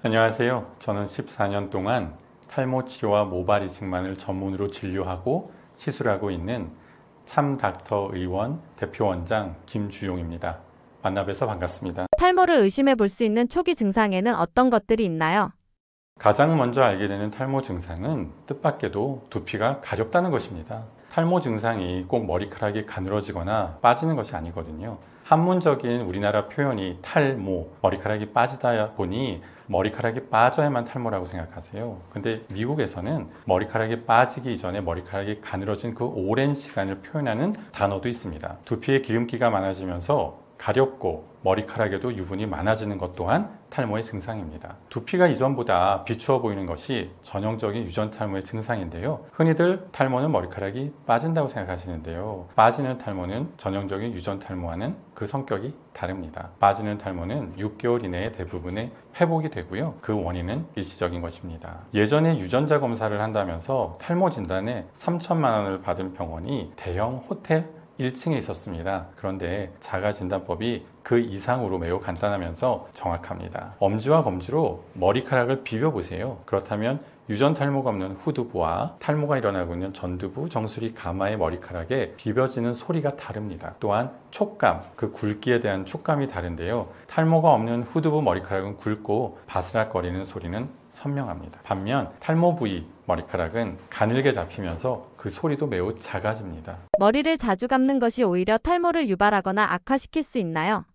안녕하세요. 저는 14년 동안 탈모 치료와 모발 이식만을 전문으로 진료하고 시술하고 있는 참닥터 의원 대표원장 김주용입니다. 만나 뵈서 반갑습니다. 탈모를 의심해 볼 수 있는 초기 증상에는 어떤 것들이 있나요? 가장 먼저 알게 되는 탈모 증상은 뜻밖에도 두피가 가렵다는 것입니다. 탈모 증상이 꼭 머리카락이 가늘어지거나 빠지는 것이 아니거든요. 한문적인 우리나라 표현이 탈모, 머리카락이 빠지다 보니 머리카락이 빠져야만 탈모라고 생각하세요. 근데 미국에서는 머리카락이 빠지기 이전에 머리카락이 가늘어진 그 오랜 시간을 표현하는 단어도 있습니다. 두피에 기름기가 많아지면서 가렵고 머리카락에도 유분이 많아지는 것 또한 탈모의 증상입니다. 두피가 이전보다 비추어 보이는 것이 전형적인 유전 탈모의 증상인데요. 흔히들 탈모는 머리카락이 빠진다고 생각하시는데요. 빠지는 탈모는 전형적인 유전 탈모와는 그 성격이 다릅니다. 빠지는 탈모는 6개월 이내에 대부분의 회복이 되고요. 그 원인은 일시적인 것입니다. 예전에 유전자 검사를 한다면서 탈모 진단에 3천만 원을 받은 병원이 대형 호텔 1층에 있었습니다. 그런데 자가진단법이 그 이상으로 매우 간단하면서 정확합니다. 엄지와 검지로 머리카락을 비벼보세요. 그렇다면 유전 탈모가 없는 후두부와 탈모가 일어나고 있는 전두부, 정수리, 가마의 머리카락에 비벼지는 소리가 다릅니다. 또한 촉감, 그 굵기에 대한 촉감이 다른데요. 탈모가 없는 후두부 머리카락은 굵고 바스락거리는 소리는 선명합니다. 반면 탈모 부위 머리카락은 가늘게 잡히면서 그 소리도 매우 작아집니다. 머리를 자주 감는 것이 오히려 탈모를 유발하거나 악화시킬 수 있나요?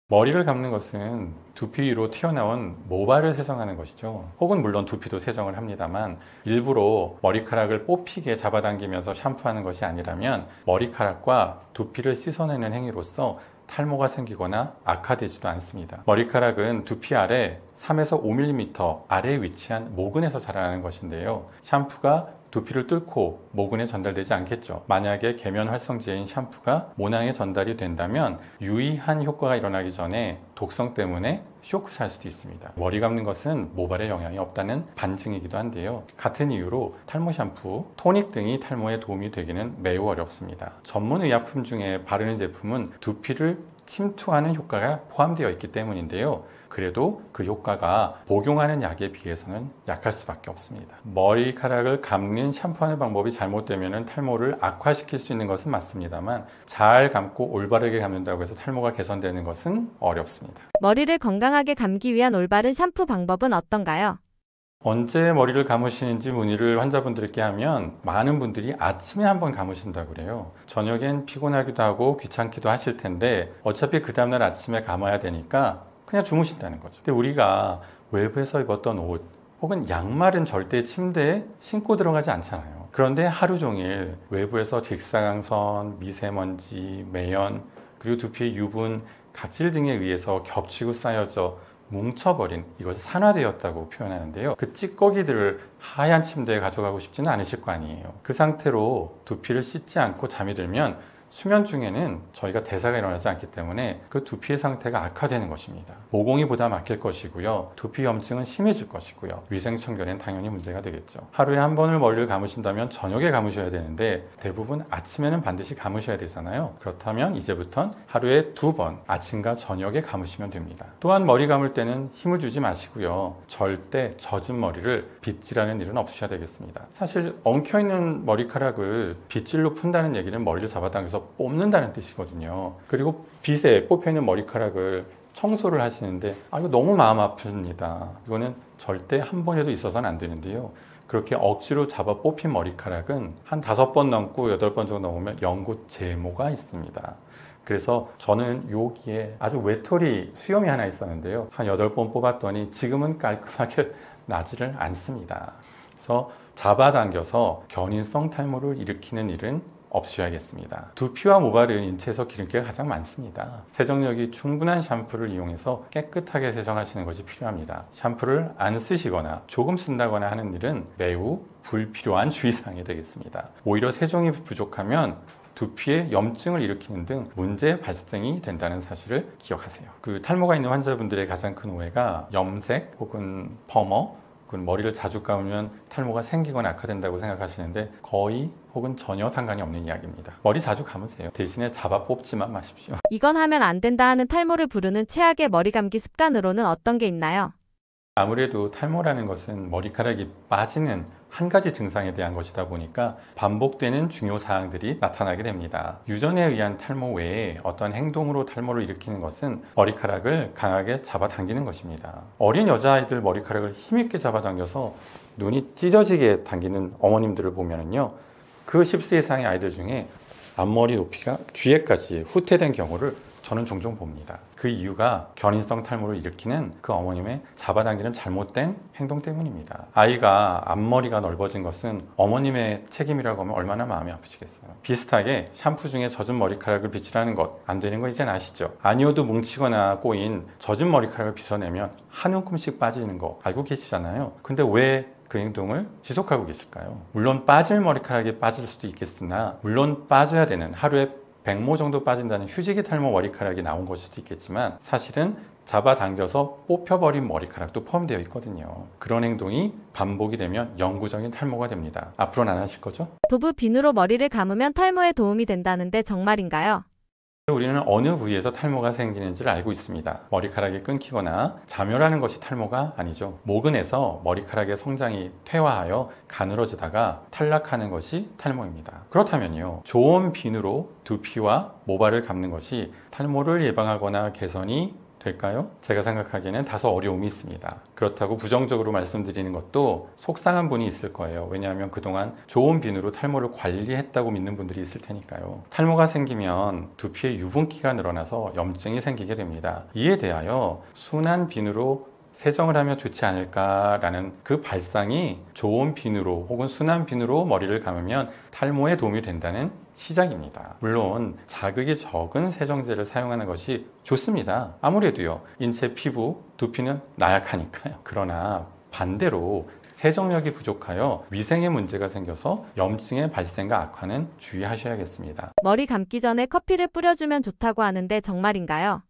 머리를 감는 것은 두피 위로 튀어나온 모발을 세정하는 것이죠. 혹은 물론 두피도 세정을 합니다만 일부러 머리카락을 뽑히게 잡아당기면서 샴푸하는 것이 아니라면 머리카락과 두피를 씻어내는 행위로서 탈모가 생기거나 악화되지도 않습니다. 머리카락은 두피 아래 3에서 5mm 아래에 위치한 모근에서 자라나는 것인데요. 샴푸가 두피를 뚫고 모근에 전달되지 않겠죠. 만약에 계면 활성제인 샴푸가 모낭에 전달이 된다면 유의한 효과가 일어나기 전에 독성 때문에 쇼크 살 수도 있습니다. 머리 감는 것은 모발에 영향이 없다는 반증이기도 한데요. 같은 이유로 탈모 샴푸, 토닉 등이 탈모에 도움이 되기는 매우 어렵습니다. 전문 의약품 중에 바르는 제품은 두피를 침투하는 효과가 포함되어 있기 때문인데요. 그래도 그 효과가 복용하는 약에 비해서는 약할 수밖에 없습니다. 머리카락을 감는 샴푸하는 방법이 잘못되면 탈모를 악화시킬 수 있는 것은 맞습니다만 잘 감고 올바르게 감는다고 해서 탈모가 개선되는 것은 어렵습니다. 머리를 건강하게 감기 위한 올바른 샴푸 방법은 어떤가요? 언제 머리를 감으시는지 문의를 환자분들께 하면 많은 분들이 아침에 한번 감으신다고 그래요. 저녁엔 피곤하기도 하고 귀찮기도 하실 텐데 어차피 그 다음날 아침에 감아야 되니까 그냥 주무신다는 거죠. 근데 우리가 외부에서 입었던 옷 혹은 양말은 절대 침대에 신고 들어가지 않잖아요. 그런데 하루 종일 외부에서 직사광선, 미세먼지, 매연, 그리고 두피의 유분, 각질 등에 의해서 겹치고 쌓여져 뭉쳐버린, 이것이 산화되었다고 표현하는데요. 그 찌꺼기들을 하얀 침대에 가져가고 싶지는 않으실 거 아니에요. 그 상태로 두피를 씻지 않고 잠이 들면 수면 중에는 저희가 대사가 일어나지 않기 때문에 그 두피의 상태가 악화되는 것입니다. 모공이 보다 막힐 것이고요. 두피 염증은 심해질 것이고요. 위생청결엔 당연히 문제가 되겠죠. 하루에 한 번을 머리를 감으신다면 저녁에 감으셔야 되는데 대부분 아침에는 반드시 감으셔야 되잖아요. 그렇다면 이제부턴 하루에 2번 아침과 저녁에 감으시면 됩니다. 또한 머리 감을 때는 힘을 주지 마시고요. 절대 젖은 머리를 빗질하는 일은 없으셔야 되겠습니다. 사실 엉켜있는 머리카락을 빗질로 푼다는 얘기는 머리를 잡아당겨서 뽑는다는 뜻이거든요. 그리고 빗에 뽑혀있는 머리카락을 청소를 하시는데 이거 너무 마음 아픕니다. 이거는 절대 한 번에도 있어서는 안 되는데요. 그렇게 억지로 잡아 뽑힌 머리카락은 한 5번 넘고 8번 정도 넘으면 연고 제모가 있습니다. 그래서 저는 여기에 아주 외톨이 수염이 하나 있었는데요. 한 8번 뽑았더니 지금은 깔끔하게 나지를 않습니다. 그래서 잡아당겨서 견인성 탈모를 일으키는 일은 없으셔야겠습니다. 두피와 모발은 인체에서 기름기가 가장 많습니다. 세정력이 충분한 샴푸를 이용해서 깨끗하게 세정하시는 것이 필요합니다. 샴푸를 안 쓰시거나 조금 쓴다거나 하는 일은 매우 불필요한 주의사항이 되겠습니다. 오히려 세정이 부족하면 두피에 염증을 일으키는 등 문제 발생이 된다는 사실을 기억하세요. 그 탈모가 있는 환자분들의 가장 큰 오해가 염색 혹은 펌어, 머리를 자주 감으면 탈모가 생기거나 악화된다고 생각하시는데 거의 혹은 전혀 상관이 없는 이야기입니다. 머리 자주 감으세요. 대신에 잡아 뽑지만 마십시오. 이건 하면 안 된다 하는 탈모를 부르는 최악의 머리 감기 습관으로는 어떤 게 있나요? 아무래도 탈모라는 것은 머리카락이 빠지는 한 가지 증상에 대한 것이다 보니까 반복되는 중요 사항들이 나타나게 됩니다. 유전에 의한 탈모 외에 어떤 행동으로 탈모를 일으키는 것은 머리카락을 강하게 잡아당기는 것입니다. 어린 여자아이들 머리카락을 힘있게 잡아당겨서 눈이 찢어지게 당기는 어머님들을 보면요, 그 10세 이상의 아이들 중에 앞머리 높이가 뒤에까지 후퇴된 경우를 저는 종종 봅니다. 그 이유가 견인성 탈모를 일으키는 그 어머님의 잡아당기는 잘못된 행동 때문입니다. 아이가 앞머리가 넓어진 것은 어머님의 책임이라고 하면 얼마나 마음이 아프시겠어요. 비슷하게 샴푸 중에 젖은 머리카락을 빗질하는 것 안 되는 거 이젠 아시죠? 아니어도 뭉치거나 꼬인 젖은 머리카락을 빗어내면 한 움큼씩 빠지는 거 알고 계시잖아요. 근데 왜 그 행동을 지속하고 계실까요? 물론 빠질 머리카락이 빠질 수도 있겠으나, 물론 빠져야 되는 하루에 100모 정도 빠진다는 휴지기 탈모 머리카락이 나온 것일 수도 있겠지만, 사실은 잡아당겨서 뽑혀버린 머리카락도 포함되어 있거든요. 그런 행동이 반복이 되면 영구적인 탈모가 됩니다. 앞으로는 안 하실 거죠? 도브 비누로 머리를 감으면 탈모에 도움이 된다는데 정말인가요? 우리는 어느 부위에서 탈모가 생기는지를 알고 있습니다. 머리카락이 끊기거나 자멸하는 것이 탈모가 아니죠. 모근에서 머리카락의 성장이 퇴화하여 가늘어지다가 탈락하는 것이 탈모입니다. 그렇다면요, 좋은 비누로 두피와 모발을 감는 것이 탈모를 예방하거나 개선이 될까요? 제가 생각하기에는 다소 어려움이 있습니다. 그렇다고 부정적으로 말씀드리는 것도 속상한 분이 있을 거예요. 왜냐하면 그동안 좋은 비누로 탈모를 관리했다고 믿는 분들이 있을 테니까요. 탈모가 생기면 두피에 유분기가 늘어나서 염증이 생기게 됩니다. 이에 대하여 순한 비누로 세정을 하면 좋지 않을까라는 그 발상이 좋은 비누로 혹은 순한 비누로 머리를 감으면 탈모에 도움이 된다는 시작입니다. 물론 자극이 적은 세정제를 사용하는 것이 좋습니다. 아무래도요, 인체 피부, 두피는 나약하니까요. 그러나 반대로 세정력이 부족하여 위생에 문제가 생겨서 염증의 발생과 악화는 주의하셔야겠습니다. 머리 감기 전에 커피를 뿌려주면 좋다고 하는데 정말인가요?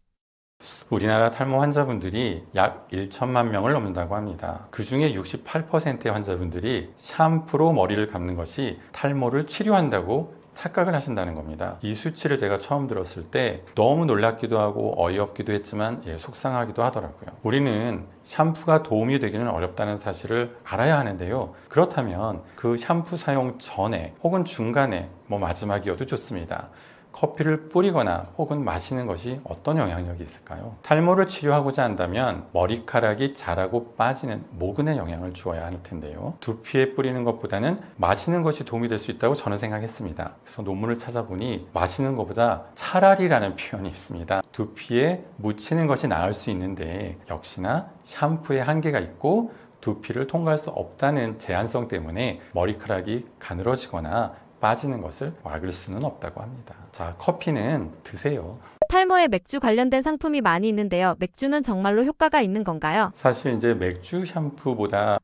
우리나라 탈모 환자분들이 약 1천만 명을 넘는다고 합니다. 그 중에 68%의 환자분들이 샴푸로 머리를 감는 것이 탈모를 치료한다고 착각을 하신다는 겁니다. 이 수치를 제가 처음 들었을 때 너무 놀랍기도 하고 어이없기도 했지만 속상하기도 하더라고요. 우리는 샴푸가 도움이 되기는 어렵다는 사실을 알아야 하는데요. 그렇다면 그 샴푸 사용 전에 혹은 중간에 마지막이어도 좋습니다. 커피를 뿌리거나 혹은 마시는 것이 어떤 영향력이 있을까요? 탈모를 치료하고자 한다면 머리카락이 자라고 빠지는 모근에 영향을 주어야 할 텐데요. 두피에 뿌리는 것보다는 마시는 것이 도움이 될 수 있다고 저는 생각했습니다. 그래서 논문을 찾아보니 마시는 것보다 차라리라는 표현이 있습니다. 두피에 묻히는 것이 나을 수 있는데 역시나 샴푸에 한계가 있고 두피를 통과할 수 없다는 제한성 때문에 머리카락이 가늘어지거나 빠지는 것을 막을 수는 없다고 합니다. 자, 커피는 드세요. 탈모에 맥주 관련된 상품이 많이 있는데요. 맥주는 정말로 효과가 있는 건가요? 사실 이제 맥주 샴푸보다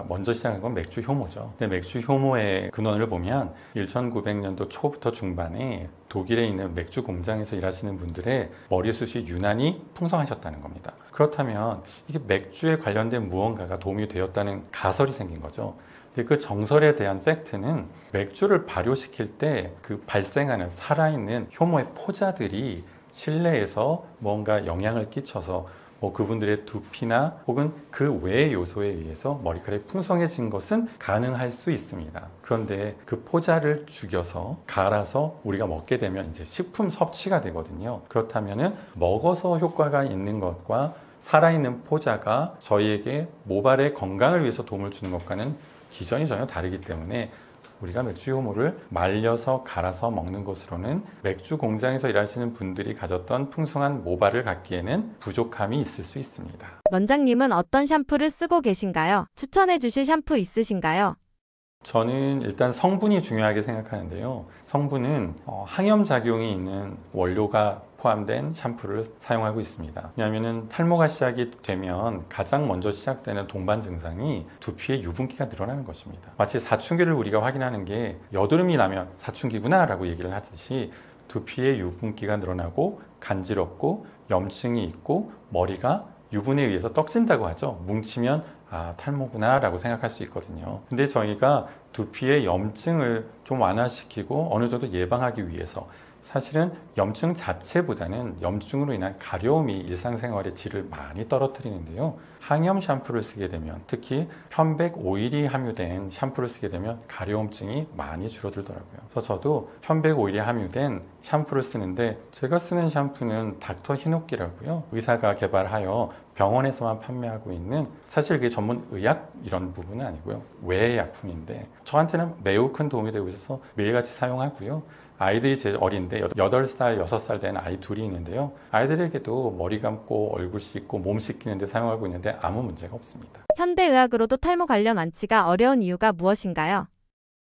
먼저 시작한 건 맥주 효모죠. 근데 맥주 효모의 근원을 보면 1900년도 초부터 중반에 독일에 있는 맥주 공장에서 일하시는 분들의 머리숱이 유난히 풍성하셨다는 겁니다. 그렇다면 이게 맥주에 관련된 무언가가 도움이 되었다는 가설이 생긴 거죠. 근데 그 정설에 대한 팩트는 맥주를 발효시킬 때 그 발생하는 살아있는 효모의 포자들이 실내에서 뭔가 영향을 끼쳐서 그분들의 두피나 혹은 그 외의 요소에 의해서 머리카락이 풍성해진 것은 가능할 수 있습니다. 그런데 그 포자를 죽여서 갈아서 우리가 먹게 되면 이제 식품 섭취가 되거든요. 그렇다면은 먹어서 효과가 있는 것과 살아있는 포자가 저희에게 모발의 건강을 위해서 도움을 주는 것과는 기전이 전혀 다르기 때문에 우리가 맥주 효모를 말려서 갈아서 먹는 것으로는 맥주 공장에서 일하시는 분들이 가졌던 풍성한 모발을 갖기에는 부족함이 있을 수 있습니다. 원장님은 어떤 샴푸를 쓰고 계신가요? 추천해 주실 샴푸 있으신가요? 저는 일단 성분이 중요하게 생각하는데요. 성분은 항염작용이 있는 원료가 포함된 샴푸를 사용하고 있습니다. 왜냐하면 탈모가 시작이 되면 가장 먼저 시작되는 동반 증상이 두피에 유분기가 늘어나는 것입니다. 마치 사춘기를 우리가 확인하는 게 여드름이 나면 사춘기구나 라고 얘기를 하듯이 두피에 유분기가 늘어나고 간지럽고 염증이 있고 머리가 유분에 의해서 떡진다고 하죠. 뭉치면 탈모구나 라고 생각할 수 있거든요. 근데 저희가 두피의 염증을 좀 완화시키고 어느 정도 예방하기 위해서 사실은 염증 자체보다는 염증으로 인한 가려움이 일상생활의 질을 많이 떨어뜨리는데요. 항염 샴푸를 쓰게 되면, 특히 편백 오일이 함유된 샴푸를 쓰게 되면 가려움증이 많이 줄어들더라고요. 그래서 저도 편백 오일이 함유된 샴푸를 쓰는데, 제가 쓰는 샴푸는 닥터 히노키라고요. 의사가 개발하여 병원에서만 판매하고 있는, 사실 그게 전문 의학 이런 부분은 아니고요. 외의 약품인데 저한테는 매우 큰 도움이 되고 있어서 매일같이 사용하고요. 아이들이 제일 어린데 8살, 6살 된 아이 둘이 있는데요. 아이들에게도 머리 감고 얼굴 씻고 몸 씻기는데 사용하고 있는데 아무 문제가 없습니다. 현대의학으로도 탈모 관련 완치가 어려운 이유가 무엇인가요?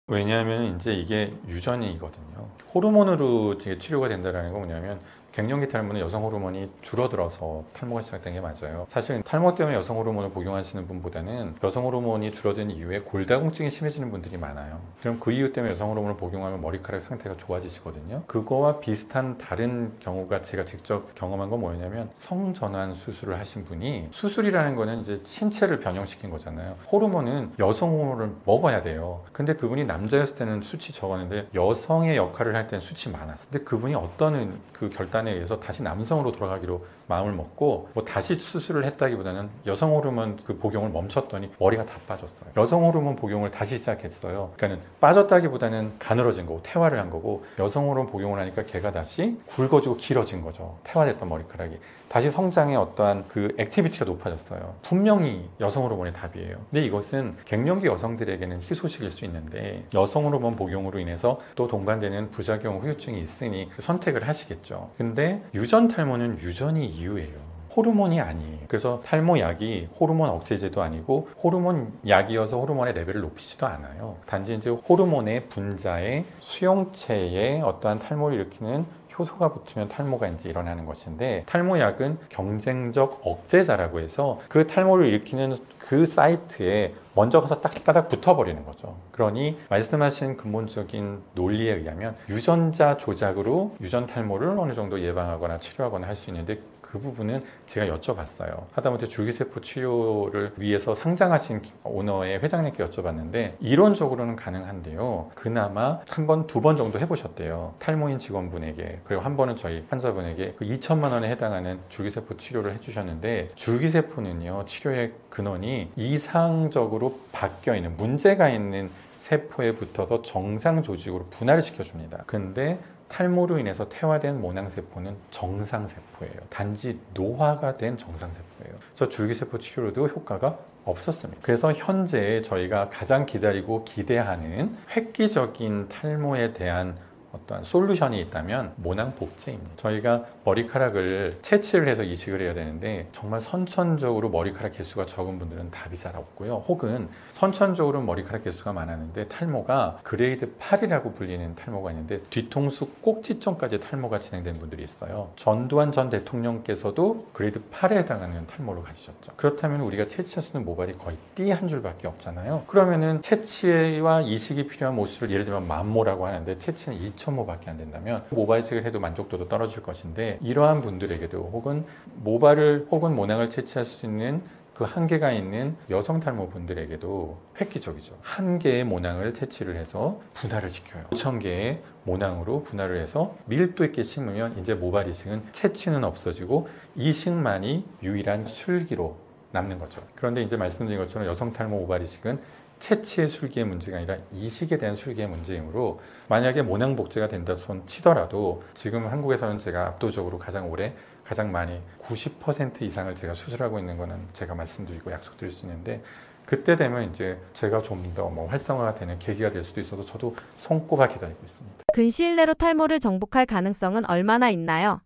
왜냐하면 이제 이게 유전이거든요. 호르몬으로 치료가 된다는 건 뭐냐면, 갱년기 탈모는 여성 호르몬이 줄어들어서 탈모가 시작된 게 맞아요. 사실 탈모 때문에 여성 호르몬을 복용하시는 분보다는 여성 호르몬이 줄어든 이후에 골다공증이 심해지는 분들이 많아요. 그럼 그 이유 때문에 여성 호르몬을 복용하면 머리카락 상태가 좋아지시거든요. 그거와 비슷한 다른 경우가 제가 직접 경험한 건 뭐냐면, 성전환 수술을 하신 분이, 수술이라는 거는 이제 신체를 변형시킨 거잖아요. 호르몬은 여성 호르몬을 먹어야 돼요. 근데 그분이 남자였을 때는 수치 적었는데 여성의 역할을 할 때는 수치 많았어요. 근데 그분이 어떤 그 결단에 의해서 다시 남성으로 돌아가기로 마음을 먹고, 뭐 다시 수술을 했다기보다는 여성 호르몬 그 복용을 멈췄더니 머리가 다 빠졌어요. 여성 호르몬 복용을 다시 시작했어요. 그러니까 빠졌다기보다는 가늘어진 거고 퇴화를 한 거고, 여성 호르몬 복용을 하니까 걔가 다시 굵어지고 길어진 거죠. 퇴화됐던 머리카락이 다시 성장의 어떠한 그 액티비티가 높아졌어요. 분명히 여성 호르몬의 답이에요. 근데 이것은 갱년기 여성들에게는 희소식일 수 있는데, 여성 호르몬 복용으로 인해서 또 동반되는 부작용 후유증이 있으니 선택을 하시겠죠. 근데 유전 탈모는 유전이 이유예요. 호르몬이 아니에요. 그래서 탈모약이 호르몬 억제제도 아니고 호르몬 약이어서 호르몬의 레벨을 높이지도 않아요. 단지 이제 호르몬의 분자의 수용체에 어떠한 탈모를 일으키는 효소가 붙으면 탈모가 이제 일어나는 것인데, 탈모약은 경쟁적 억제자라고 해서 그 탈모를 일으키는 그 사이트에 먼저 가서 딱딱딱 붙어버리는 거죠. 그러니 말씀하신 근본적인 논리에 의하면 유전자 조작으로 유전 탈모를 어느 정도 예방하거나 치료하거나 할 수 있는데, 그 부분은 제가 여쭤봤어요. 하다못해 줄기세포 치료를 위해서 상장하신 오너의 회장님께 여쭤봤는데, 이론적으로는 가능한데요. 그나마 한 번, 두 번 정도 해보셨대요. 탈모인 직원분에게. 그리고 한 번은 저희 환자분에게 그 2천만 원에 해당하는 줄기세포 치료를 해주셨는데, 줄기세포는요, 치료의 근원이 이상적으로 바뀌어 있는, 문제가 있는 세포에 붙어서 정상 조직으로 분할을 시켜줍니다. 근데 탈모로 인해서 퇴화된 모낭세포는 정상세포예요. 단지 노화가 된 정상세포예요. 그래서 줄기세포 치료로도 효과가 없었습니다. 그래서 현재 저희가 가장 기다리고 기대하는 획기적인 탈모에 대한 어떠한 솔루션이 있다면 모낭복제입니다. 저희가 머리카락을 채취를 해서 이식을 해야 되는데, 정말 선천적으로 머리카락 개수가 적은 분들은 답이 잘 없고요. 혹은 선천적으로 머리카락 개수가 많았는데 탈모가 그레이드 8이라고 불리는 탈모가 있는데, 뒤통수 꼭지점까지 탈모가 진행된 분들이 있어요. 전두환 전 대통령께서도 그레이드 8에 해당하는 탈모를 가지셨죠. 그렇다면 우리가 채취할 수 있는 모발이 거의 띠 한 줄밖에 없잖아요. 그러면은 채취와 이식이 필요한 모수를 예를 들면 만모라고 하는데, 채취는 2,000모밖에 안 된다면 모발이식을 해도 만족도도 떨어질 것인데, 이러한 분들에게도, 혹은 모발을 혹은 모낭을 채취할 수 있는 그 한계가 있는 여성 탈모 분들에게도 획기적이죠. 한 개의 모낭을 채취를 해서 분할을 시켜요. 5,000개의 모낭으로 분할을 해서 밀도 있게 심으면 이제 모발 이식은 채취는 없어지고 이식만이 유일한 술기로 남는 거죠. 그런데 이제 말씀드린 것처럼 여성 탈모 모발 이식은 채취의 술기의 문제가 아니라 이식에 대한 술기의 문제이므로, 만약에 모낭 복제가 된다 손 치더라도, 지금 한국에서는 제가 압도적으로 가장 오래 가장 많이 90% 이상을 제가 수술하고 있는 거는 제가 말씀드리고 약속드릴 수 있는데, 그때 되면 이제 제가 좀 더 활성화가 되는 계기가 될 수도 있어서 저도 손꼽아 기다리고 있습니다. 근시일 내로 탈모를 정복할 가능성은 얼마나 있나요?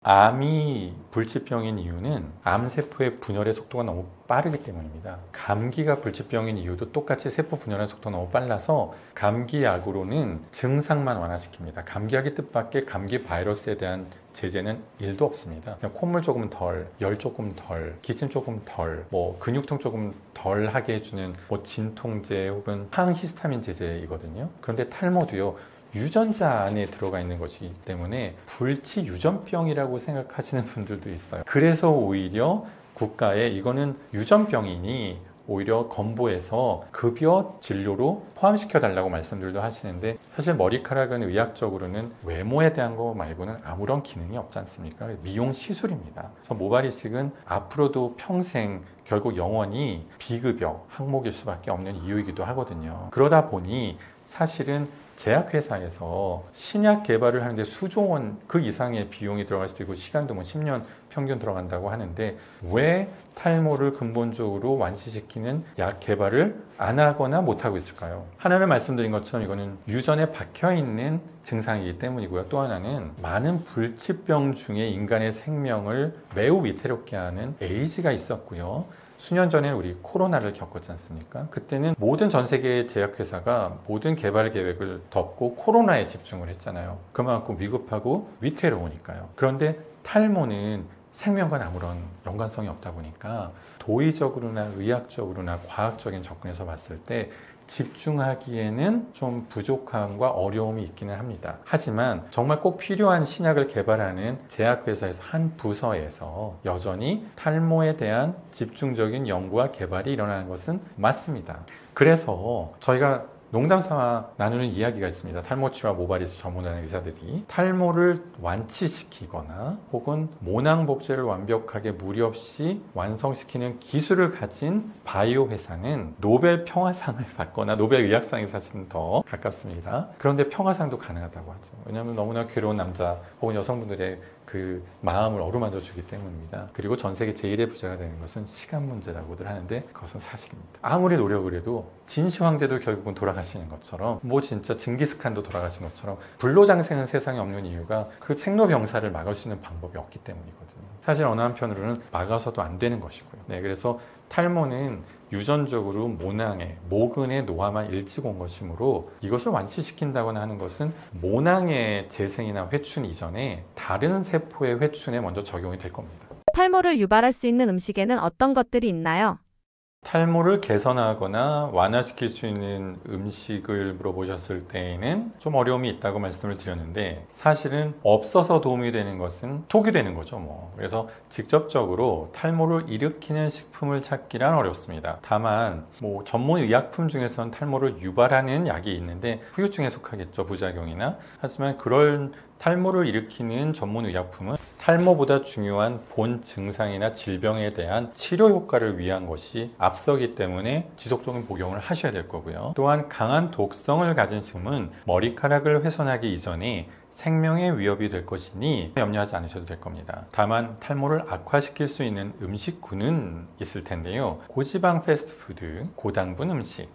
암이 불치병인 이유는 암세포의 분열의 속도가 너무 빠르기 때문입니다. 감기가 불치병인 이유도 똑같이 세포 분열의 속도가 너무 빨라서 감기약으로는 증상만 완화시킵니다. 감기약의 뜻밖의 감기 바이러스에 대한 제재는 1도 없습니다. 그냥 콧물 조금 덜, 열 조금 덜, 기침 조금 덜, 근육통 조금 덜 하게 해주는 진통제 혹은 항히스타민 제제이거든요. 그런데 탈모도요, 유전자 안에 들어가 있는 것이기 때문에 불치 유전병이라고 생각하시는 분들도 있어요. 그래서 오히려 국가에 이거는 유전병이니 오히려 건보해서 급여 진료로 포함시켜 달라고 말씀들도 하시는데 사실 머리카락은 의학적으로는 외모에 대한 거 말고는 아무런 기능이 없지 않습니까? 미용 시술입니다. 그래서 모발 이식은 앞으로도 평생 결국 영원히 비급여 항목일 수밖에 없는 이유이기도 하거든요. 그러다 보니 사실은 제약회사에서 신약 개발을 하는데 수조 원 그 이상의 비용이 들어갈 수도 있고 시간도 뭐 10년 평균 들어간다고 하는데 왜 탈모를 근본적으로 완치시키는 약 개발을 안 하거나 못 하고 있을까요? 하나는 말씀드린 것처럼 이거는 유전에 박혀 있는 증상이기 때문이고요. 또 하나는 많은 불치병 중에 인간의 생명을 매우 위태롭게 하는 에이즈가 있었고요. 수년 전에 우리 코로나를 겪었지 않습니까? 그때는 모든 전 세계의 제약회사가 모든 개발 계획을 덮고 코로나에 집중을 했잖아요. 그만큼 위급하고 위태로우니까요. 그런데 탈모는 생명과 아무런 연관성이 없다 보니까 도의적으로나 의학적으로나 과학적인 접근에서 봤을 때 집중하기에는 좀 부족함과 어려움이 있기는 합니다. 하지만 정말 꼭 필요한 신약을 개발하는 제약회사에서 한 부서에서 여전히 탈모에 대한 집중적인 연구와 개발이 일어나는 것은 맞습니다. 그래서 저희가 농담 삼아 나누는 이야기가 있습니다. 탈모치와 모발이식 전문하는 의사들이 탈모를 완치시키거나 혹은 모낭복제를 완벽하게 무리 없이 완성시키는 기술을 가진 바이오 회사는 노벨 평화상을 받거나 노벨 의학상이 사실은 더 가깝습니다. 그런데 평화상도 가능하다고 하죠. 왜냐하면 너무나 괴로운 남자 혹은 여성분들의 그 마음을 어루만져 주기 때문입니다. 그리고 전 세계 제1의 부자가 되는 것은 시간 문제라고들 하는데 그것은 사실입니다. 아무리 노력을 해도 진시 황제도 결국은 돌아가시는 것처럼 뭐 진짜 징기스칸도 돌아가신 것처럼 불로장생은 세상에 없는 이유가 그 생로병사를 막을 수 있는 방법이 없기 때문이거든요. 사실 어느 한편으로는 막아서도 안 되는 것이고요. 네, 그래서 탈모는 유전적으로 모낭에 모근의 노화만 일찍 온 것이므로 이것을 완치시킨다거나 하는 것은 모낭의 재생이나 회춘 이전에 다른 세포의 회춘에 먼저 적용이 될 겁니다. 탈모를 유발할 수 있는 음식에는 어떤 것들이 있나요? 탈모를 개선하거나 완화시킬 수 있는 음식을 물어보셨을 때에는 좀 어려움이 있다고 말씀을 드렸는데 사실은 없어서 도움이 되는 것은 톡이 되는 거죠 뭐. 그래서 직접적으로 탈모를 일으키는 식품을 찾기란 어렵습니다. 다만 뭐 전문 의약품 중에서는 탈모를 유발하는 약이 있는데 후유증에 속하겠죠, 부작용이나. 하지만 그런 탈모를 일으키는 전문 의약품은 탈모보다 중요한 본 증상이나 질병에 대한 치료 효과를 위한 것이 앞서기 때문에 지속적인 복용을 하셔야 될 거고요. 또한 강한 독성을 가진 식품은 머리카락을 훼손하기 이전에 생명의 위협이 될 것이니 염려하지 않으셔도 될 겁니다. 다만 탈모를 악화시킬 수 있는 음식군은 있을 텐데요. 고지방 패스트푸드, 고당분 음식,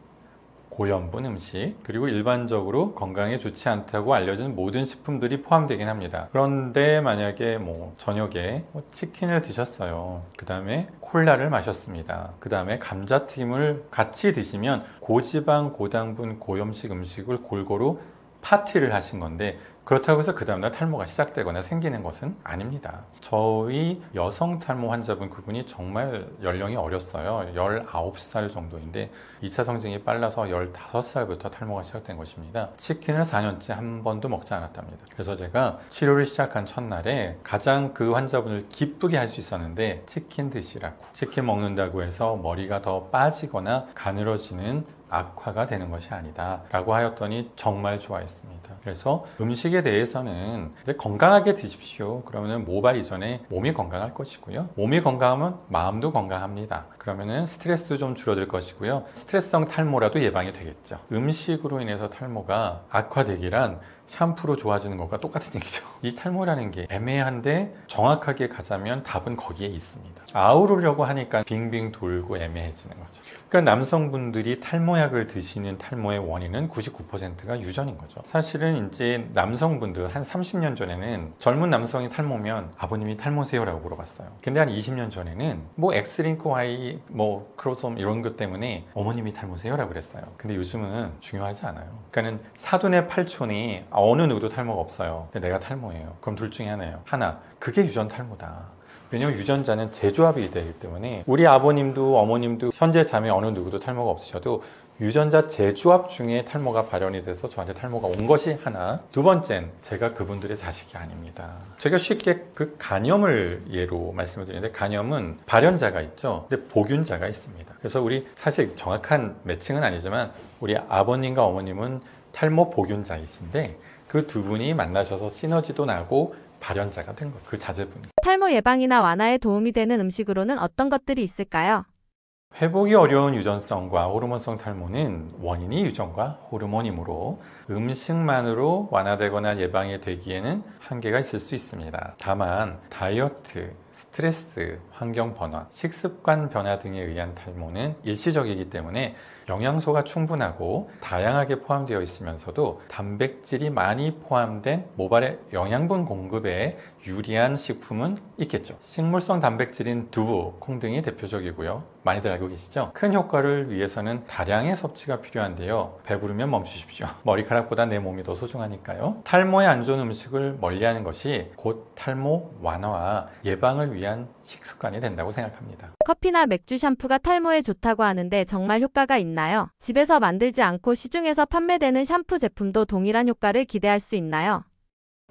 고염분 음식, 그리고 일반적으로 건강에 좋지 않다고 알려진 모든 식품들이 포함되긴 합니다. 그런데 만약에 뭐 저녁에 치킨을 드셨어요. 그 다음에 콜라를 마셨습니다. 그 다음에 감자튀김을 같이 드시면 고지방, 고당분, 고염식 음식을 골고루 파티를 하신 건데 그렇다고 해서 그 다음날 탈모가 시작되거나 생기는 것은 아닙니다. 저희 여성 탈모 환자분 그분이 정말 연령이 어렸어요. 19살 정도인데 2차 성징이 빨라서 15살부터 탈모가 시작된 것입니다. 치킨을 4년째 한 번도 먹지 않았답니다. 그래서 제가 치료를 시작한 첫날에 가장 그 환자분을 기쁘게 할 수 있었는데 치킨 드시라고, 치킨 먹는다고 해서 머리가 더 빠지거나 가늘어지는 악화가 되는 것이 아니다 라고 하였더니 정말 좋아했습니다. 그래서 음식에 대해서는 이제 건강하게 드십시오. 그러면 모발 이전에 몸이 건강할 것이고요. 몸이 건강하면 마음도 건강합니다. 그러면은 스트레스도 좀 줄어들 것이고요. 스트레스성 탈모라도 예방이 되겠죠. 음식으로 인해서 탈모가 악화되기란 샴푸로 좋아지는 것과 똑같은 얘기죠. 이 탈모라는 게 애매한데 정확하게 가자면 답은 거기에 있습니다. 아우르려고 하니까 빙빙 돌고 애매해지는 거죠. 그러니까 남성분들이 탈모약을 드시는 탈모의 원인은 99%가 유전인 거죠. 사실은 이제 남성분들 한 30년 전에는 젊은 남성이 탈모면 아버님이 탈모세요라고 물어봤어요. 근데 한 20년 전에는 뭐 엑스링크 Y, 뭐 크로솜 이런 것 때문에 어머님이 탈모세요라고 그랬어요. 근데 요즘은 중요하지 않아요. 그러니까는 사돈의 팔촌이 어느 누구도 탈모가 없어요. 근데 내가 탈모예요. 그럼 둘 중에 하나예요. 하나, 그게 유전 탈모다. 왜냐하면 유전자는 재조합이 되기 때문에 우리 아버님도 어머님도 현재 자매 어느 누구도 탈모가 없으셔도 유전자 재조합 중에 탈모가 발현이 돼서 저한테 탈모가 온 것이 하나. 두 번째는 제가 그분들의 자식이 아닙니다. 제가 쉽게 그 간염을 예로 말씀을 드리는데, 간염은 발현자가 있죠. 근데 복균자가 있습니다. 그래서 우리 사실 정확한 매칭은 아니지만 우리 아버님과 어머님은 탈모 복균자이신데 그 두 분이 만나셔서 시너지도 나고 발현자가 된 거예요. 그 자제분이. 탈모 예방이나 완화에 도움이 되는 음식으로는 어떤 것들이 있을까요? 회복이 어려운 유전성과 호르몬성 탈모는 원인이 유전과 호르몬이므로 음식만으로 완화되거나 예방이 되기에는 한계가 있을 수 있습니다. 다만 다이어트, 스트레스, 환경 변화, 식습관 변화 등에 의한 탈모는 일시적이기 때문에 영양소가 충분하고 다양하게 포함되어 있으면서도 단백질이 많이 포함된 모발의 영양분 공급에 유리한 식품은 있겠죠. 식물성 단백질인 두부, 콩 등이 대표적이고요. 많이들 알고 계시죠? 큰 효과를 위해서는 다량의 섭취가 필요한데요. 배부르면 멈추십시오. 머리카락보다 내 몸이 더 소중하니까요. 탈모에 안 좋은 음식을 멀리하는 것이 곧 탈모 완화와 예방을 위한 식습관이 된다고 생각합니다. 커피나 맥주 샴푸가 탈모에 좋다고 하는데 정말 효과가 있나요? 집에서 만들지 않고 시중에서 판매되는 샴푸 제품도 동일한 효과를 기대할 수 있나요?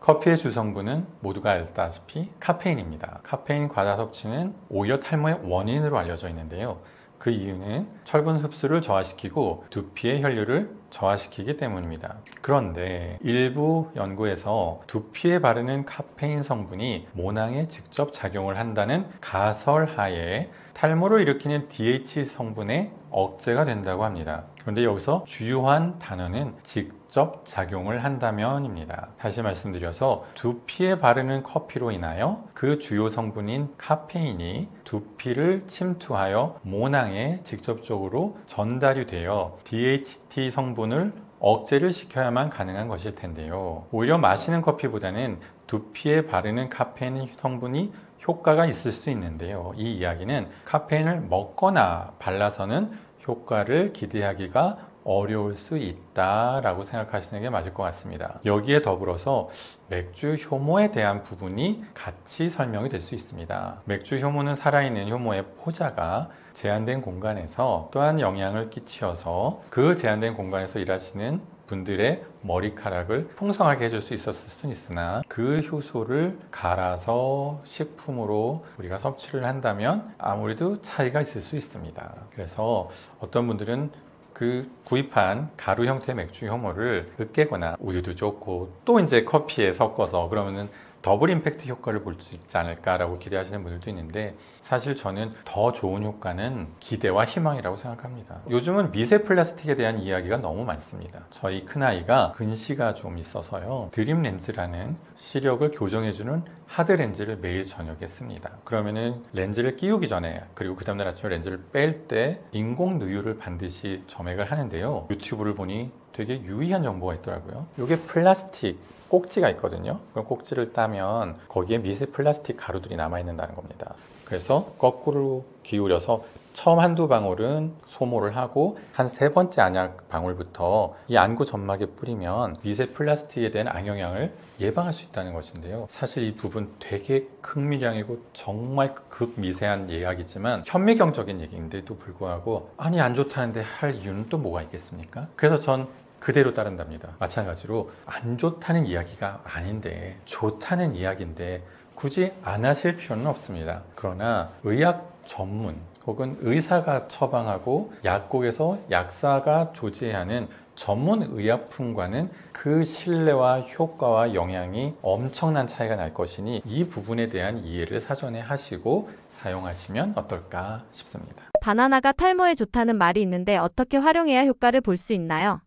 커피의 주성분은 모두가 알다시피 카페인입니다. 카페인 과다 섭취는 오히려 탈모의 원인으로 알려져 있는데요. 그 이유는 철분 흡수를 저하시키고 두피의 혈류를 저하시키기 때문입니다. 그런데 일부 연구에서 두피에 바르는 카페인 성분이 모낭에 직접 작용을 한다는 가설하에 탈모를 일으키는 DH 성분의 억제가 된다고 합니다. 그런데 여기서 주요한 단어는 직접 작용을 한다면입니다. 다시 말씀드려서 두피에 바르는 커피로 인하여 그 주요 성분인 카페인이 두피를 침투하여 모낭에 직접적으로 전달이 되어 DHT 성분을 억제를 시켜야만 가능한 것일 텐데요. 오히려 마시는 커피보다는 두피에 바르는 카페인 성분이 효과가 있을 수 있는데요. 이 이야기는 카페인을 먹거나 발라서는 효과를 기대하기가 어려울 수 있다라고 생각하시는 게 맞을 것 같습니다. 여기에 더불어서 맥주 효모에 대한 부분이 같이 설명이 될 수 있습니다. 맥주 효모는 살아있는 효모의 포자가 제한된 공간에서 또한 영향을 끼치어서 그 제한된 공간에서 일하시는 분들의 머리카락을 풍성하게 해줄 수 있었을 수는 있으나 그 효소를 갈아서 식품으로 우리가 섭취를 한다면 아무래도 차이가 있을 수 있습니다. 그래서 어떤 분들은 그 구입한 가루 형태의 맥주 효모를 으깨거나 우유도 좋고 또 이제 커피에 섞어서 그러면은 더블 임팩트 효과를 볼 수 있지 않을까라고 기대하시는 분들도 있는데, 사실 저는 더 좋은 효과는 기대와 희망이라고 생각합니다. 요즘은 미세 플라스틱에 대한 이야기가 너무 많습니다. 저희 큰아이가 근시가 좀 있어서요, 드림 렌즈라는 시력을 교정해주는 하드 렌즈를 매일 저녁에 씁니다. 그러면은 렌즈를 끼우기 전에 그리고 그 다음날 아침에 렌즈를 뺄 때 인공 누유를 반드시 점액을 하는데요. 유튜브를 보니 되게 유의한 정보가 있더라고요. 이게 플라스틱 꼭지가 있거든요. 그럼 꼭지를 따면 거기에 미세 플라스틱 가루들이 남아있는다는 겁니다. 그래서 거꾸로 기울여서 처음 한두 방울은 소모를 하고 한 세 번째 안약 방울부터 이 안구 점막에 뿌리면 미세 플라스틱에 대한 악영향을 예방할 수 있다는 것인데요. 사실 이 부분 되게 극미량이고 정말 극미세한 예약이지만 현미경적인 얘기인데도 불구하고 아니 안 좋다는데 할 이유는 또 뭐가 있겠습니까? 그래서 전 그대로 따른답니다. 마찬가지로 안 좋다는 이야기가 아닌데 좋다는 이야기인데 굳이 안 하실 필요는 없습니다. 그러나 의학 전문 혹은 의사가 처방하고 약국에서 약사가 조제하는 전문 의약품과는 그 신뢰와 효과와 영향이 엄청난 차이가 날 것이니 이 부분에 대한 이해를 사전에 하시고 사용하시면 어떨까 싶습니다. 바나나가 탈모에 좋다는 말이 있는데 어떻게 활용해야 효과를 볼 수 있나요?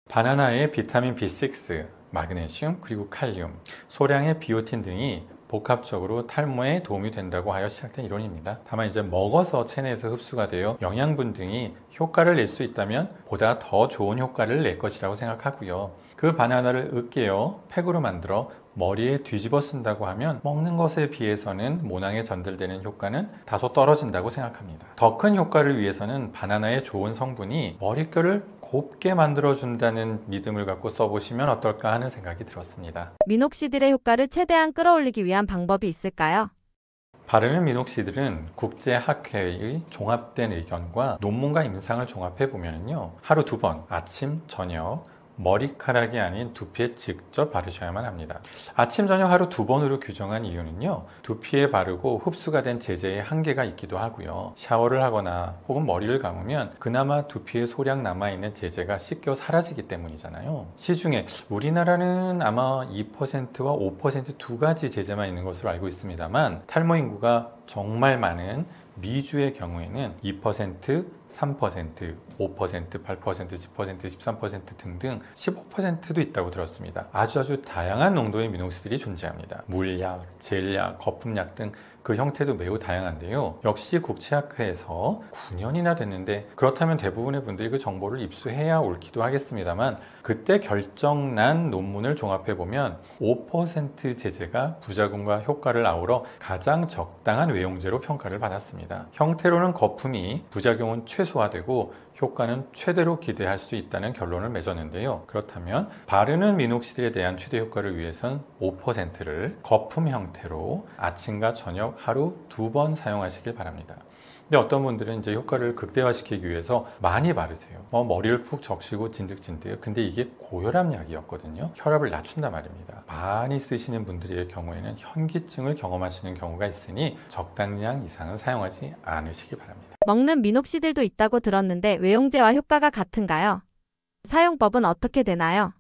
바나나에 비타민 B6, 마그네슘, 그리고 칼륨, 소량의 비오틴 등이 복합적으로 탈모에 도움이 된다고 하여 시작된 이론입니다. 다만 이제 먹어서 체내에서 흡수가 되어 영양분 등이 효과를 낼 수 있다면 보다 더 좋은 효과를 낼 것이라고 생각하고요. 그 바나나를 으깨어 팩으로 만들어 머리에 뒤집어 쓴다고 하면 먹는 것에 비해서는 모낭에 전달되는 효과는 다소 떨어진다고 생각합니다. 더 큰 효과를 위해서는 바나나의 좋은 성분이 머릿결을 곱게 만들어준다는 믿음을 갖고 써보시면 어떨까 하는 생각이 들었습니다. 미녹시딜의 효과를 최대한 끌어올리기 위한 방법이 있을까요? 바르는 미녹시딜은 국제학회의 종합된 의견과 논문과 임상을 종합해 보면요, 하루 2번, 아침, 저녁, 머리카락이 아닌 두피에 직접 바르셔야만 합니다. 아침, 저녁 하루 2번으로 규정한 이유는요, 두피에 바르고 흡수가 된 제제에 한계가 있기도 하고요, 샤워를 하거나 혹은 머리를 감으면 그나마 두피에 소량 남아있는 제제가 씻겨 사라지기 때문이잖아요. 시중에 우리나라는 아마 2%와 5% 두 가지 제제만 있는 것으로 알고 있습니다만, 탈모 인구가 정말 많은 미주의 경우에는 2%, 3%, 5%, 8%, 10%, 13% 등등 15%도 있다고 들었습니다. 아주 다양한 농도의 미녹시딜이 존재합니다. 물약, 젤약, 거품약 등 그 형태도 매우 다양한데요. 역시 국제학회에서 9년이나 됐는데, 그렇다면 대부분의 분들이 그 정보를 입수해야 옳기도 하겠습니다만, 그때 결정난 논문을 종합해보면 5% 제제가 부작용과 효과를 아우러 가장 적당한 외용제로 평가를 받았습니다. 형태로는 거품이, 부작용은 최소화되고 효과는 최대로 기대할 수 있다는 결론을 맺었는데요. 그렇다면 바르는 미녹시딜에 대한 최대 효과를 위해선 5%를 거품 형태로 아침과 저녁 하루 2번 사용하시길 바랍니다. 근데 어떤 분들은 이제 효과를 극대화시키기 위해서 많이 바르세요. 머리를 푹 적시고 진득진득. 근데 이게 고혈압 약이었거든요. 혈압을 낮춘단 말입니다. 많이 쓰시는 분들의 경우에는 현기증을 경험하시는 경우가 있으니 적당량 이상은 사용하지 않으시기 바랍니다. 먹는 미녹시딜도 있다고 들었는데 외용제와 효과가 같은가요? 사용법은 어떻게 되나요?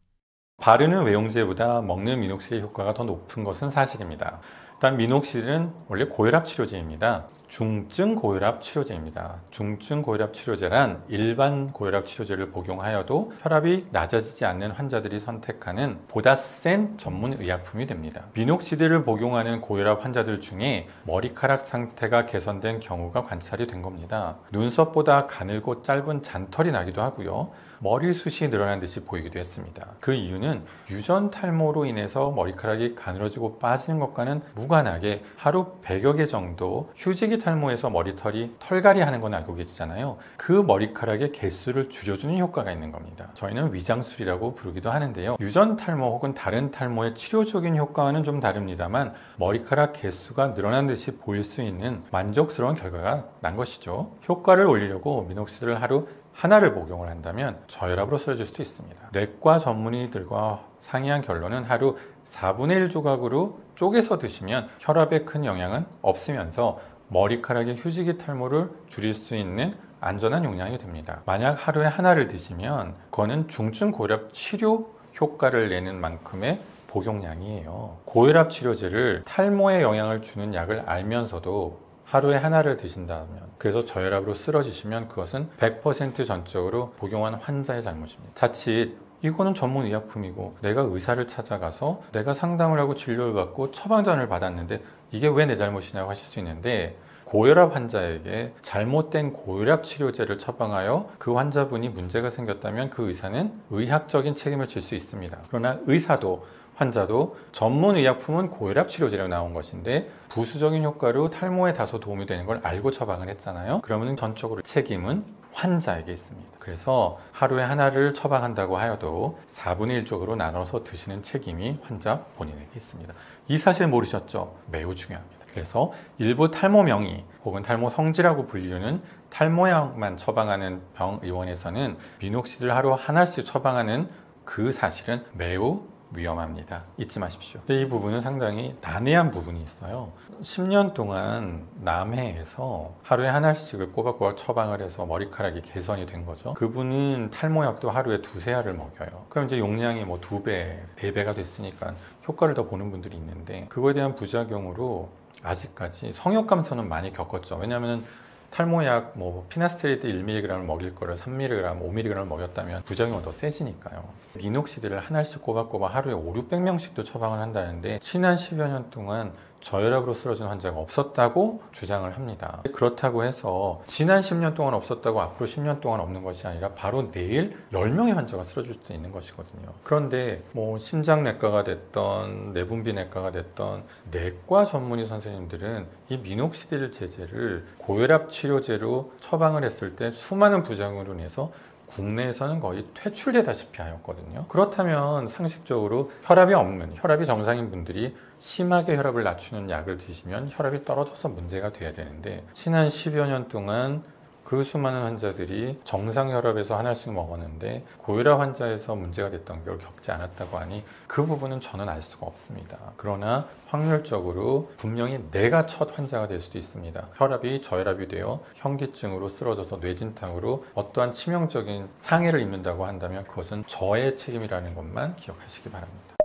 바르는 외용제보다 먹는 미녹시딜 효과가 더 높은 것은 사실입니다. 일단 미녹시딜은 원래 고혈압 치료제입니다. 중증 고혈압 치료제입니다. 중증 고혈압 치료제란 일반 고혈압 치료제를 복용하여도 혈압이 낮아지지 않는 환자들이 선택하는 보다 센 전문 의약품이 됩니다. 미녹시딜을 복용하는 고혈압 환자들 중에 머리카락 상태가 개선된 경우가 관찰이 된 겁니다. 눈썹보다 가늘고 짧은 잔털이 나기도 하고요, 머리숱이 늘어난 듯이 보이기도 했습니다. 그 이유는 유전 탈모로 인해서 머리카락이 가늘어지고 빠지는 것과는 무관하게 하루 100여 개 정도 휴지기 탈모에서 머리털이 털갈이 하는 건 알고 계시잖아요. 그 머리카락의 개수를 줄여주는 효과가 있는 겁니다. 저희는 위장술이라고 부르기도 하는데요. 유전 탈모 혹은 다른 탈모의 치료적인 효과와는 좀 다릅니다만 머리카락 개수가 늘어난 듯이 보일 수 있는 만족스러운 결과가 난 것이죠. 효과를 올리려고 미녹시딜을 하루 하나를 복용을 한다면 저혈압으로 쓰여질 수도 있습니다. 내과 전문의들과 상의한 결론은 하루 4분의 1 조각으로 쪼개서 드시면 혈압에 큰 영향은 없으면서 머리카락의 휴지기 탈모를 줄일 수 있는 안전한 용량이 됩니다. 만약 하루에 하나를 드시면 그거는 중증 고혈압 치료 효과를 내는 만큼의 복용량이에요. 고혈압 치료제를 탈모에 영향을 주는 약을 알면서도 하루에 하나를 드신다면, 그래서 저혈압으로 쓰러지시면 그것은 100% 전적으로 복용한 환자의 잘못입니다. 자칫 이거는 전문 의약품이고 내가 의사를 찾아가서 내가 상담을 하고 진료를 받고 처방전을 받았는데 이게 왜 내 잘못이냐고 하실 수 있는데, 고혈압 환자에게 잘못된 고혈압 치료제를 처방하여 그 환자분이 문제가 생겼다면 그 의사는 의학적인 책임을 질 수 있습니다. 그러나 의사도 환자도 전문 의약품은 고혈압 치료제로 나온 것인데 부수적인 효과로 탈모에 다소 도움이 되는 걸 알고 처방을 했잖아요. 그러면 전적으로 책임은 환자에게 있습니다. 그래서 하루에 하나를 처방한다고 하여도 4분의 1 쪽으로 나눠서 드시는 책임이 환자 본인에게 있습니다. 이 사실 모르셨죠? 매우 중요합니다. 그래서 일부 탈모 명의 혹은 탈모 성지라고 불리는 탈모약만 처방하는 병의원에서는 미녹시딜 하루 하나씩 처방하는 그 사실은 매우 위험합니다. 잊지 마십시오. 이 부분은 상당히 난해한 부분이 있어요. 10년 동안 남해에서 하루에 하나씩을 꼬박꼬박 처방을 해서 머리카락이 개선이 된 거죠. 그분은 탈모약도 하루에 2-3알을 먹여요. 그럼 이제 용량이 뭐 2배, 4배가 됐으니까 효과를 더 보는 분들이 있는데, 그거에 대한 부작용으로 아직까지 성욕 감소는 많이 겪었죠. 왜냐하면 탈모약 피나스테리드 1mg을 먹일 거를 3mg, 5mg을 먹였다면 부작용은 더 세지니까요. 미녹시딜을 하나씩 꼬박꼬박 하루에 500-600명씩도 처방을 한다는데 지난 10여 년 동안 저혈압으로 쓰러진 환자가 없었다고 주장을 합니다. 그렇다고 해서 지난 10년 동안 없었다고 앞으로 10년 동안 없는 것이 아니라 바로 내일 10명의 환자가 쓰러질 수도 있는 것이거든요. 그런데 심장내과가 됐던 내분비내과가 됐던 내과 전문의 선생님들은 이 미녹시딜 제제를 고혈압 치료제로 처방을 했을 때 수많은 부작용으로 인해서 국내에서는 거의 퇴출되다시피 하였거든요. 그렇다면 상식적으로 혈압이 정상인 분들이 심하게 혈압을 낮추는 약을 드시면 혈압이 떨어져서 문제가 돼야 되는데, 지난 10여 년 동안 그 수많은 환자들이 정상 혈압에서 하나씩 먹었는데 고혈압 환자에서 문제가 됐던 걸 겪지 않았다고 하니 그 부분은 저는 알 수가 없습니다. 그러나 확률적으로 분명히 내가 첫 환자가 될 수도 있습니다. 혈압이 저혈압이 되어 현기증으로 쓰러져서 뇌진탕으로 어떠한 치명적인 상해를 입는다고 한다면 그것은 저의 책임이라는 것만 기억하시기 바랍니다.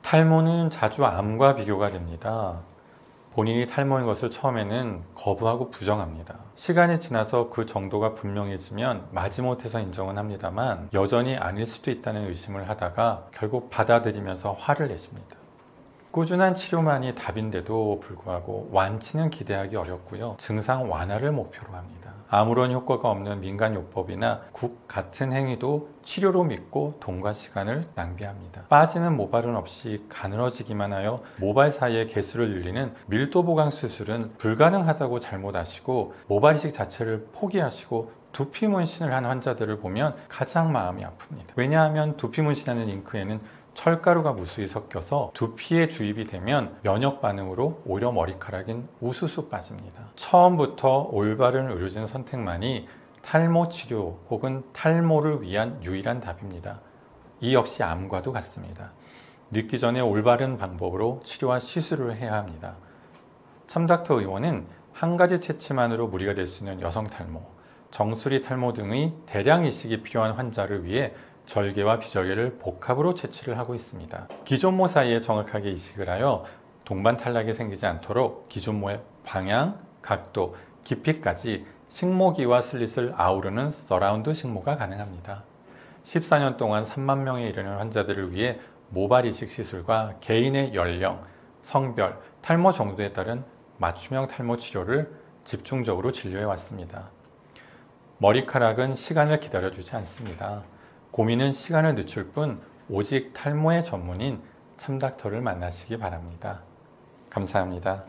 탈모는 자주 암과 비교가 됩니다. 본인이 탈모인 것을 처음에는 거부하고 부정합니다. 시간이 지나서 그 정도가 분명해지면 마지못해서 인정은 합니다만 여전히 아닐 수도 있다는 의심을 하다가 결국 받아들이면서 화를 내십니다. 꾸준한 치료만이 답인데도 불구하고 완치는 기대하기 어렵고요. 증상 완화를 목표로 합니다. 아무런 효과가 없는 민간요법이나 국 같은 행위도 치료로 믿고 돈과 시간을 낭비합니다. 빠지는 모발은 없이 가늘어지기만 하여 모발 사이의 개수를 늘리는 밀도 보강 수술은 불가능하다고 잘못 아시고 모발 이식 자체를 포기하시고 두피 문신을 한 환자들을 보면 가장 마음이 아픕니다. 왜냐하면 두피 문신하는 잉크에는 철가루가 무수히 섞여서 두피에 주입이 되면 면역 반응으로 오히려 머리카락은 우수수 빠집니다. 처음부터 올바른 의료진 선택만이 탈모 치료 혹은 탈모를 위한 유일한 답입니다. 이 역시 암과도 같습니다. 늙기 전에 올바른 방법으로 치료와 시술을 해야 합니다. 참닥터 의원은 한 가지 채취만으로 무리가 될 수 있는 여성 탈모, 정수리 탈모 등의 대량 이식이 필요한 환자를 위해 절개와 비절개를 복합으로 채취를 하고 있습니다. 기존모 사이에 정확하게 이식을 하여 동반 탈락이 생기지 않도록 기존모의 방향, 각도, 깊이까지 식모기와 슬릿을 아우르는 서라운드 식모가 가능합니다. 14년 동안 3만 명에 이르는 환자들을 위해 모발 이식 시술과 개인의 연령, 성별, 탈모 정도에 따른 맞춤형 탈모 치료를 집중적으로 진료해 왔습니다. 머리카락은 시간을 기다려주지 않습니다. 고민은 시간을 늦출 뿐 오직 탈모의 전문인 참닥터를 만나시기 바랍니다. 감사합니다.